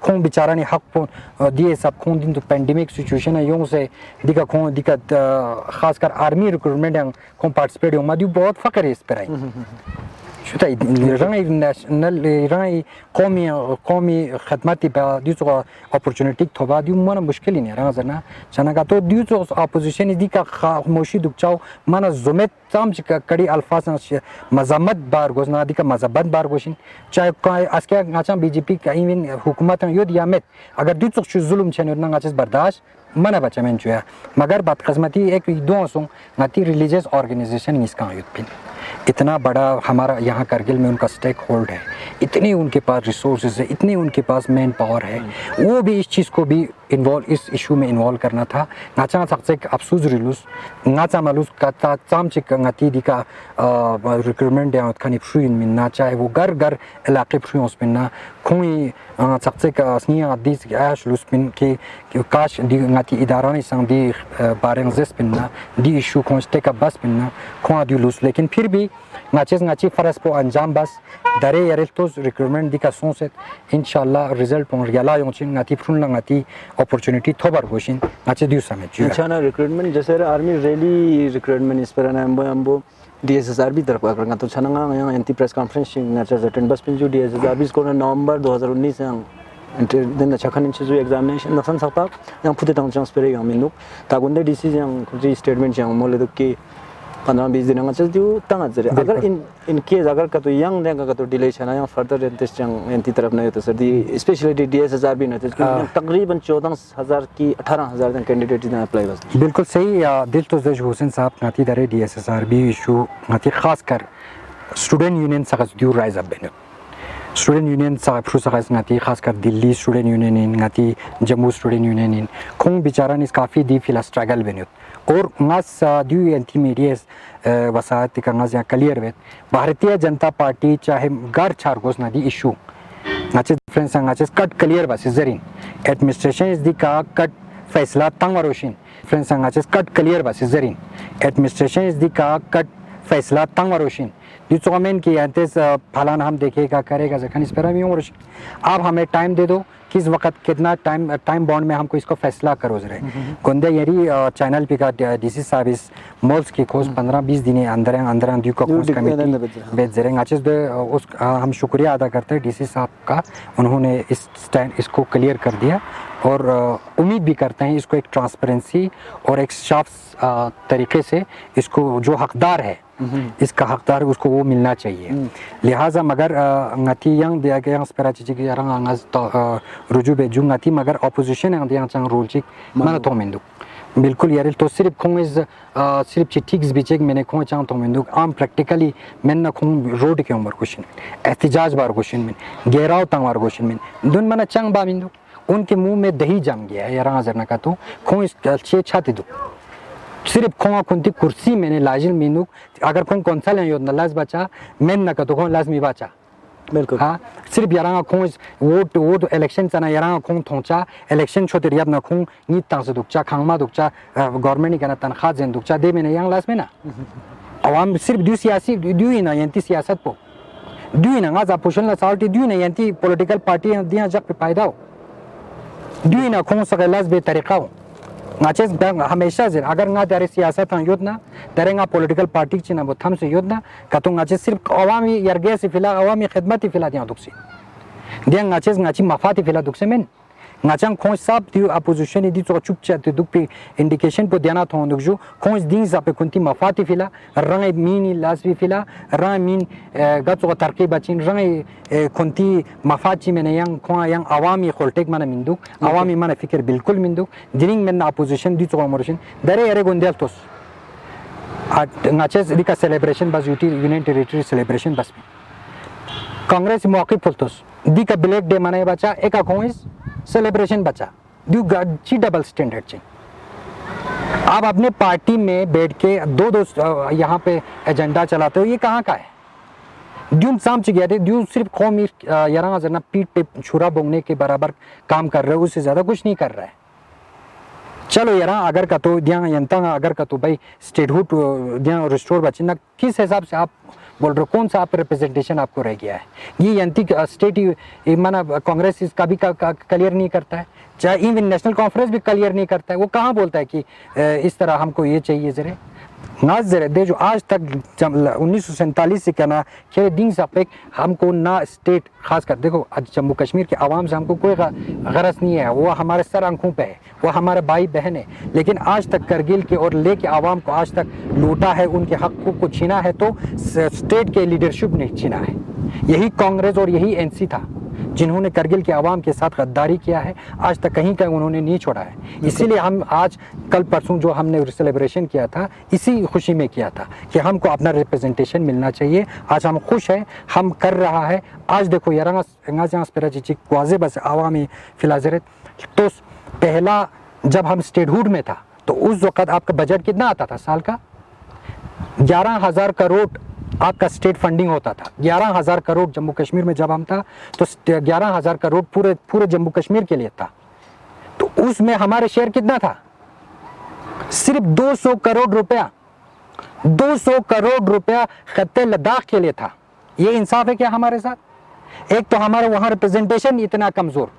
खून बेचारा ने हक दिए सब खून दिन तो पेंडेमिक सिचुएशन है यूं से दिका खून दिका खासकर आर्मी रिक्रूटमेंट है खून पार्टिसिपेट हो मधु बहुत फकर है इस पर आई शुता रंग नेशनल रंग कौमी खदमती पे दूसरो अपॉर्चुनिटी थोबा दियो मन मुश्किल ही नहीं रहा जना चना का तो दूसरो अपोजिशन इदी का खामोशी दुखचाओ मन जुमेत ताम कड़ी अल्फाज मजम्मत बार गोजना दिका मजब्बत बार गोशिन चाहे अस्के गाचा बीजेपी का इवन हुकूमत युद्ध यामत अगर दूसरो जुल्म छने ना गाचस बर्दाश्त मना बचा में जो है मगर बदकिस्मती एक दो सो गति रिलीजियस ऑर्गेनाइजेशन इसका युद्ध पिन इतना बड़ा हमारा यहाँ करगिल में उनका स्टेक होल्ड है इतनी उनके पास रिसोर्सेज है इतनी उनके पास मैन पावर है वो भी इस चीज़ को भी इन्वॉल्व इस इशू में इन्वॉल्व करना था नाचा सकते अफसोस रिलूस नाचा मालूस का चाम चिक ngati di ka recruitment dia khani fruin min na चाहे वो घर घर इलाके फ्री उसमें ना कोई सकते का स्निया दिस आश लुस्पिन के काश दी ngati इदारा ने संग दी बारें जिस पिन ना दी इशू कॉन्स्टे का बस पिन ना खोआ दी लुस लेकिन फिर भी ngaci faras po anjam bas dare yareltos recruitment di ka sonset inshallah result pon yala yongchin ngati frun la ngati opportunity thobar goshin ngaci diu samet ju अच्छा recruitment जैसे army rally recruitment इस पर ना ambo DSSR भी तरफ कर तो छनंगा यहाँ anti press conference nature attend बस पिंजू DSSR भी इसको नवंबर 2019 से दिन छखन इंच जो एग्जामिनेशन नसन सकता यहाँ खुद तंग चांस पर यहाँ मिलूँ ताकुंडे डीसी यहाँ कुछ स्टेटमेंट यहाँ मोले तो कि 15-20 दिन का चलती हूँ तंग जरे अगर इन केस अगर का तो यंग देंगे का तो डिले छना यहाँ फर्दर इंटरेस्ट यहाँ एंटी तरफ नहीं होता सर दी स्पेशली DSSR भी नहीं था तकरीबन 14,000 की 18,000 तक कैंडिडेट ने अप्लाई बस बिल्कुल सही दिल तो जज हुसैन साहब नाती दरे DSSR भी इशू नाती खास कर स्टूडेंट यूनियन सकस ड्यू राइज अप बेने स्टूडेंट यूनियन साफ्रू सगास ngati खासकर Delhi student union in ngati Jammu student union in खोंग बिचारान इस काफ़ी दी फिला स्ट्रगल बन्युत और ngas दु इंटरमीडिएट वसाहत का ngas या क्लियर वेत भारतीय जनता पार्टी चाहे gar चार गोस नदी issue ngachis difference ngachis cut clear basis zerin administration is the ka cut फैसला तंगवारोशिन friends ngachis cut clear basis zerin administration is the ka cut फैसला तंगवारोशिन डिसोमेन की अंतेस फलाना हम देखेगा करेगा जखन इस पर हम आप हमें टाइम दे दो किस वक्त कितना टाइम बॉन्ड में हमको इसको फैसला करो जरा गोंदे यारी चैनल पे का डीसी सर्विस मोल्स की खोज 15-20 दिन अंदर ड्यू का खोज कमेटी बेच जरे ngachis दे उस हम शुक्रिया अदा करते हैं डीसी साहब का उन्होंने इस स्टैंड इसको क्लियर कर दिया और उम्मीद भी करते हैं इसको एक ट्रांसपेरेंसी और एक साफ तरीके से इसको जो हकदार है इसका हकदार उसको वो मिलना चाहिए लिहाजा मगर ngati yang dia yang sperachi ki yarang angas रुजू बेजू ngati मगर ऑपोजिशन है दिया चंग रोल चिक mana तो मिंदु बिल्कुल यार तो सिर्फ खोंग इस सिर्फ चिट्ठीज बीचेक मैंने खोंग चांग तो मिंदु आम प्रैक्टिकली मैंने खोंग रोड के ऊपर क्वेश्चन एहतिजाज बार क्वेश्चन में घेराव तंग बार क्वेश्चन में दुन mana चंग बा मिंदु उनके मुंह में दही जम गया है यार आजर ना का तो खोंग इस छे छाती दो सिर्फ खोंगा कुंती कुर्सी मैंने लाजिल मीनू अगर खोंग कौन सा ले योजना लाज बचा मैं ना का तो खोंग लाजमी बचा बिल्कुल हाँ सिर्फ यारांगा खोंग वो तो इलेक्शन चना यारांगा खोंग थोंचा इलेक्शन छोटे रियाब ना खोंग नी तांग से दुखचा खांगमा दुखचा गवर्नमेंट ने कहना तनख्वाह जेन दुखचा दे मैंने यांग लाज में ना आवाम सिर्फ दू सियासी दू ही ना यंती सियासत को दू ही ना गाज अपोजिशन ला साल्टी दू ही ना यंती पॉलिटिकल पार्टी दिया जग पे फायदा हो दू ही ना खोंग सगलाज बे तरीका हो ngachis bang हमेशा जे अगर nga दारे सियासत हं योजना दारे nga पॉलिटिकल पार्टी चिना वो थम से योजना कतो ngachis सिर्फ अवामी यरगे से फिला अवामी खिदमत फिला दिया दुक्सी दिया ngachis ngachi मफाती फिला दुक्से में ngachang खोज साब दियो अपोजिशन दी तो चुप चाते दुक पे इंडिकेशन को देना था दुक जो खोज दिन सा पे कुंती मफाती फिला रंग मीनी लाजवी फिला रंग मीन गतो तरके बचिन रंग कुंती मफाची में yang खोआ yang अवामी खोलटेक माने मिंदुक अवामी माने फिकर बिल्कुल मिंदुक जिनिंग में अपोजिशन दी तो मोरशन दरे अरे गोंदेल तोस ngachis दी का सेलिब्रेशन बस यूनियन टेरिटरी सेलिब्रेशन बस कांग्रेस मौके फुलतोस दी का ब्लैक डे मनाए बचा एका खोइस सेलिब्रेशन बचा दू ची डबल स्टैंडर्ड ची आप अपने पार्टी में बैठ के दो यहाँ पे एजेंडा चलाते हो ये कहाँ का है द्यून साम ची गया थे द्यून सिर्फ कौमी यारा जना पीठ पे छुरा बोंगने के बराबर काम कर रहे हो उससे ज़्यादा कुछ नहीं कर रहा है चलो यारा अगर का तो दिया यंता अगर का तो भाई स्टेटहुड दिया रिस्टोर बचना किस हिसाब से आप बोल रहे हो कौन सा आप रिप्रेजेंटेशन आपको रह गया है ये यंती स्टेट माना कांग्रेस इसका भी क्लियर नहीं करता है चाहे इवन नेशनल कॉन्फ्रेंस भी क्लियर नहीं करता है वो कहाँ बोलता है कि इस तरह हमको ये चाहिए जरे ना जरे दे जो आज तक 1947 से कहना खेरे दिन सापेक हमको ना स्टेट खास कर देखो आज जम्मू कश्मीर के आवाम से हमको कोई गरज नहीं है वो हमारे सर आंखों पे है वो हमारे भाई बहन है लेकिन आज तक करगिल के और लेके आवाम को आज तक लूटा है उनके हकों को छीना है तो स्टेट के लीडरशिप ने छीना है यही कांग्रेस और यही एनसी था जिन्होंने करगिल के आवाम के साथ गद्दारी किया है आज तक कहीं उन्होंने नहीं छोड़ा है इसीलिए हम आज कल परसों जो हमने सेलिब्रेशन किया था इसी खुशी में किया था कि हमको अपना रिप्रेजेंटेशन मिलना चाहिए आज हम खुश हैं हम कर रहा है आज देखो यार बस आवामी फिलाजरत तो पहला जब हम स्टेटहुड में था तो उस वक़्त आपका बजट कितना आता था साल का 11,000 करोड़ आपका स्टेट फंडिंग होता था 11,000 करोड़ जम्मू कश्मीर में जब हम था तो 11,000 करोड़ पूरे जम्मू कश्मीर के लिए था तो उसमें हमारे शेयर कितना था सिर्फ 200 करोड़ रुपया 200 करोड़ रुपया खत्ते लद्दाख के लिए था ये इंसाफ है क्या हमारे साथ एक तो हमारा वहाँ रिप्रेजेंटेशन इतना कमज़ोर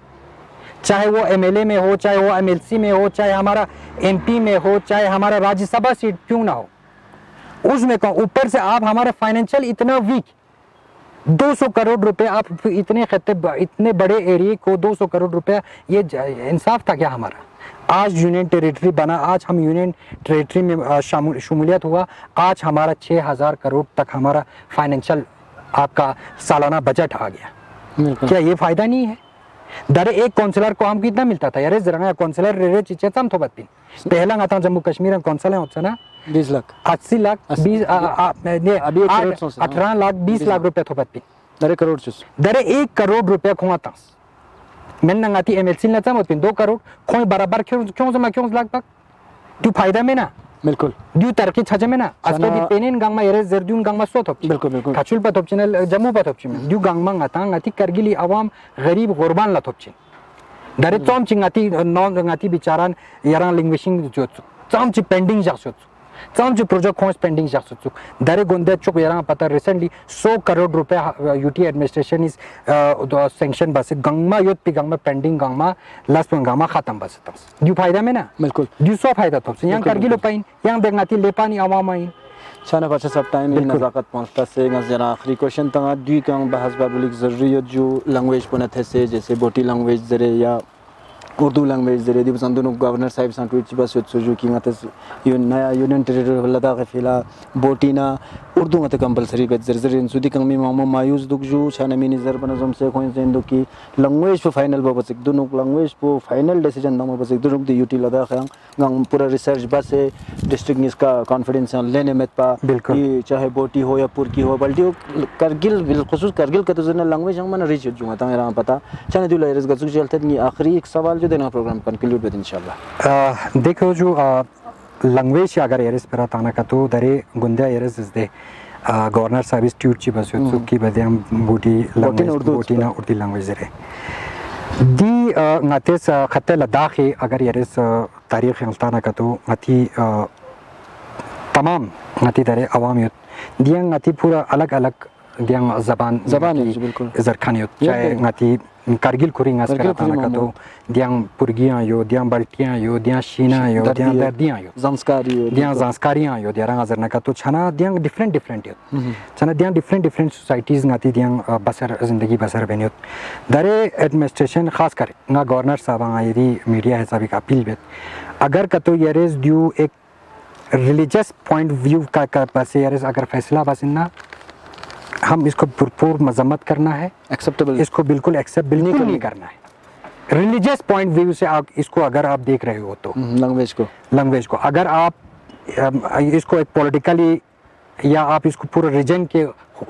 चाहे वो एमएलए में हो चाहे वो एमएलसी में हो चाहे हमारा एमपी में हो चाहे हमारा राज्यसभा सीट क्यों ना हो उसमें ऊपर से आप हमारा फाइनेंशियल इतना वीक 200 करोड़ रुपए आप इतने खत्ते इतने बड़े एरिया को 200 करोड़ रुपया ये इंसाफ था क्या हमारा आज यूनियन टेरिटरी बना आज हम यूनियन टेरिटरी में शमूलियत हुआ आज हमारा 6,000 करोड़ तक हमारा फाइनेंशियल आपका सालाना बजट आ गया क्या ये फायदा नहीं है दरे एक काउंसलर को हमको कितना मिलता था यार जरा काउंसलर रे चीचे तम थोबत पिन पहला आता जम्मू कश्मीर में काउंसलर होता ना 20 लाख 80 लाख 20 अभी 18 लाख 20 लाख रुपए थोबत पिन Dari kरोड़ चुस दरे 1 करोड़ रुपया खुआ तास men ngati MLC na tamo pin 2 crore खोई बराबर क्यों जमा क्यों लगभग दु फायदा में ना बिल्कुल दु तरकी छजे में ना आजके दि पेनिन गांगमा एरे जर्दुन गांगमा सोथप बिल्कुल बिल्कुल खाचुल पथप चैनल जम्मू पथप चिन दु गांगमा ngati करगिली आवाम गरीब गुरबान लथप चिन दरे चोम चिंगाती नॉन ngati बिचारान यारा लिंग्विशिंग जो चोम चि पेंडिंग जासो चोम चि प्रोजेक्ट खोस पेंडिंग जासो दरे गोंदे चुक यारा पता रिसेंटली 100 करोड़ रुपया यूटी एडमिनिस्ट्रेशन इज सैंक्शन बस गांगमा योत पि गांगमा पेंडिंग गांगमा लास्ट वन गांगमा खत्म बस तस दु फायदा में ना बिल्कुल दु सो फायदा तो yang करगिलो पाइन yang देंगाती लेपानी आवाम आइन शाना पाछा सब टाइम में नजाकत पहुंचता से जरा आखिरी क्वेश्चन तंगा दुई कांग बहस बाबुलिक जरूरी जो लैंग्वेज पने थे से जैसे बोटी लैंग्वेज जरे या उर्दू लैंग्वेज जरे दी बसंदनो गवर्नर साहब सान ट्वीट बस जो की ngate यो नया यूनियन टेरिटरी लद्दाख फिला बोटीना उर्दू ngate कंपलसरी बेत जरे सुदी कंग में मामो मायूस दुख जो छाना मिनी जर बना जम से कोइन से इंदो की लैंग्वेज पे फाइनल बस एक दोनों लैंग्वेज पे फाइनल डिसीजन नम बस एक दोनों दी यूटी लद्दाख गंग पूरा रिसर्च बस है डिस्ट्रिक्ट निस का कॉन्फिडेंस लेने में पा कि चाहे बोटी हो या पुरकी हो बल्कि करगिल बिलखुसूस करगिल का तो जन लैंग्वेज हम मन रिच जो ता मेरा पता छाने दु लेरस गजु चलते नि आखिरी एक सवाल जो देना प्रोग्राम कंक्लूड विद इंशाल्लाह देखो जो लैंग्वेज अगर एरिस पर ताना का तो दरे गुंदा एरिस इज दे गवर्नर साहब इंस्टीट्यूट ची बस की बदेम बोटी लैंग्वेज बोटी ना उर्दू लैंग्वेज रे दी ngate खत्ते लद्दाख अगर एरिस तारीख हिंदुस्तान का तो ngati तमाम ngati दरे अवामियत दिया ngati पूरा अलग अलग दिया जबान है बिल्कुल जरखानियत चाहे ngati कारगिल खुरी ngas करताना का तो दिया पुरगियां यो दिया बल्टियां यो दिया शीना यो दिया दर्दियां यो zanskariyan yo दिया रंग का तो छना दिया डिफरेंट यो छना दिया डिफरेंट सोसाइटीज ngati दिया बसर जिंदगी बसर बनियो दरे एडमिनिस्ट्रेशन खास कर ना गवर्नर साहब आयरी मीडिया हिसाब का अपील बेत अगर का तो यरेस ड्यू एक रिलीजियस पॉइंट व्यू का पास यरेस अगर फैसला बसना हम इसको भरपूर मजम्मत करना है एक्सेप्टेबल इसको बिल्कुल एक्सेप्ट बिल्कुल नहीं करना है रिलीजियस पॉइंट व्यू से आप इसको अगर आप देख रहे हो तो लैंग्वेज को अगर आप इसको एक पॉलिटिकली या आप इसको पूरे रीजन के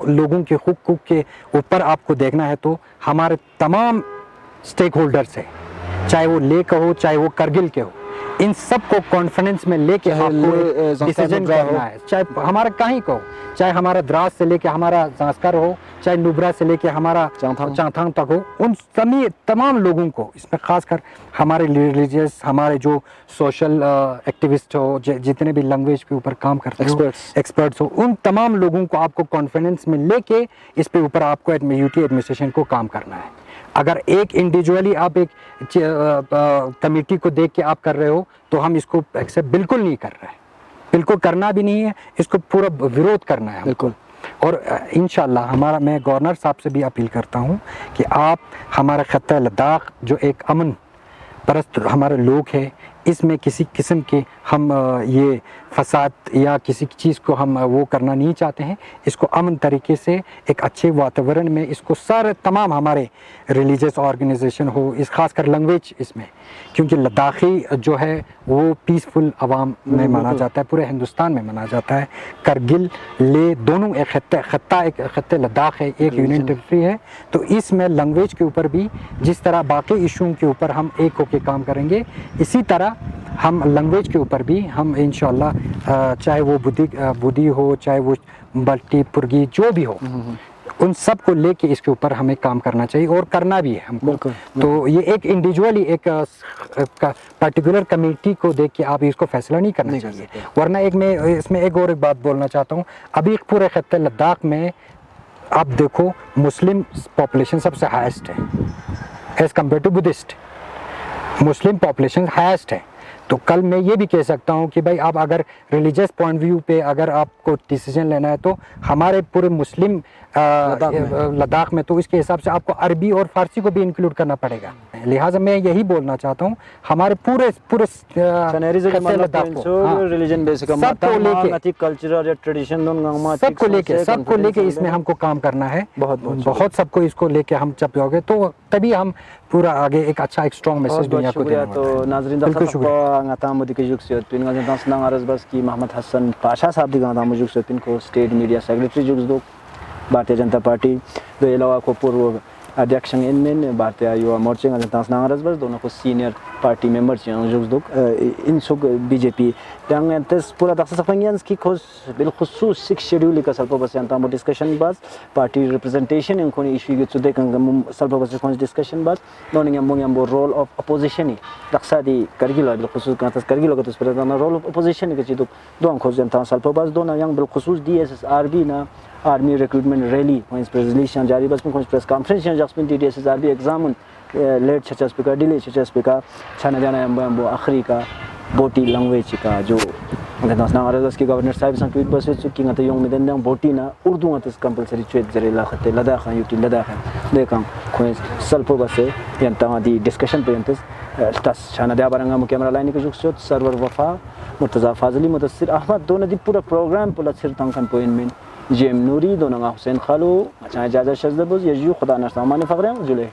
लोगों के हुकूक के ऊपर आपको देखना है तो हमारे तमाम स्टेक होल्डर्स है चाहे वो ले का हो चाहे वो करगिल के हो इन सब को कॉन्फिडेंस में लेके आपको डिसीजन करना है चाहे हमारा कहीं को चाहे हमारा द्रास से लेके हमारा जांस्कर हो चाहे नुब्रा से लेके हमारा चांथांग तक हो उन सभी तमाम लोगों को इसमें खासकर हमारे रिलीजियस हमारे जो सोशल एक्टिविस्ट हो जितने भी लैंग्वेज के ऊपर काम करते हो एक्सपर्ट्स हो उन तमाम लोगों को आपको कॉन्फिडेंस में लेके इस पे ऊपर आपको यूटी एडमिनिस्ट्रेशन को काम करना है अगर एक इंडिविजुअली आप एक कमेटी को देख के आप कर रहे हो तो हम इसको एक्सेप्ट बिल्कुल नहीं कर रहे हैं बिल्कुल करना भी नहीं है इसको पूरा विरोध करना है बिल्कुल और इंशाल्लाह मैं गवर्नर साहब से भी अपील करता हूं कि आप हमारा खत्ता लद्दाख जो एक अमन परस्त हमारे लोग हैं इसमें किसी किस्म के हम ये फसाद या किसी चीज़ को हम वो करना नहीं चाहते हैं इसको अमन तरीके से एक अच्छे वातावरण में इसको सारे तमाम हमारे रिलीजियस ऑर्गेनाइजेशन हो इस खासकर लैंग्वेज इसमें क्योंकि लद्दाखी जो है वो पीसफुल आवाम में माना जाता है पूरे हिंदुस्तान में माना जाता है करगिल ले दोनों एक खत्ते लद्दाख है एक यूनियन टेरिटरी है तो इसमें लैंग्वेज के ऊपर भी जिस तरह बाकी इशू के ऊपर हम एक होकर काम करेंगे इसी तरह हम लैंग्वेज के ऊपर भी हम इंशाल्लाह चाहे वो बुद्धि हो चाहे वो बल्टी पुरगी जो भी हो उन सब को लेके इसके ऊपर हमें काम करना चाहिए और करना भी है हमको तो ये एक इंडिविजुअली एक पर्टिकुलर कमेटी को देख के आप इसको फैसला नहीं करना चाहिए वरना मैं इसमें एक और एक बात बोलना चाहता हूँ अभी पूरे खत्ते लद्दाख में आप देखो मुस्लिम पॉपुलेशन सबसे हाईएस्ट है as compare to Buddhist Muslim population highest है तो कल मैं ये भी कह सकता हूँ कि भाई आप अगर रिलीजियस पॉइंट व्यू पे अगर आपको डिसीजन लेना है तो हमारे पूरे मुस्लिम लद्दाख में तो इसके हिसाब से आपको अरबी और फारसी को भी इंक्लूड करना पड़ेगा लिहाजा मैं यही बोलना चाहता हूँ हमारे पूरे सबको लेके इसमें हमको काम करना है बहुत सबको इसको लेके हम जब जाओगे तो तभी हम पूरा आगे एक अच्छा एक स्ट्रॉन्ग मैसेज दुनिया को देना तो नाज़रीन मोहम्मद हसन पाशा साहब को state media secretary Bharatiya Janata party do ilawa ko पूर्व अध्यक्ष इनमें भारतीय युवा मोर्चे का जनता नागरस बस दोनों को सीनियर पार्टी मेंबर चाहिए जो लोग इन सब BJP yang entes pura tak sepanjang ki khos bil khusus 6 schedule ka salpo bas anta mo discussion bas party representation yang koni issue gitu de kan salpo bas kon discussion bas doning yang role of opposition raksa di kargilo bil khusus kan tas kargilo ka tus pera role of opposition ke chitu don khos anta salpo bas dona yang bil khusus DSSRB na army recruitment rally points presentation jari bas kon press conference yang jasmin DSSRB exam late chachas pe ka delay chachas pe ka chana jana yambo akhri ka बोटी language का जो अंगदास नागरस के governor साहब सन tweet बस चुकी ngata yong meden dang बोटी ना Urdu ngata compulsory tweet जरे ला खते लद्दाख यूटी लद्दाख देखam कोई सल्पो बसे यंता दी डिस्कशन पे यंतस तस छाना दया बारंगा मु कैमरा लाइन के जुक्सोत सर्वर वफा मुर्तजा फाजली मुदस्सिर अहमद दोन दी पूरा प्रोग्राम पुला सिर तंकन पॉइंटमेंट जेम नूरी दोनंगा हुसैन खालू अच्छा इजाजत शजदबुज यजू खुदा ना सामाने फकरे जुले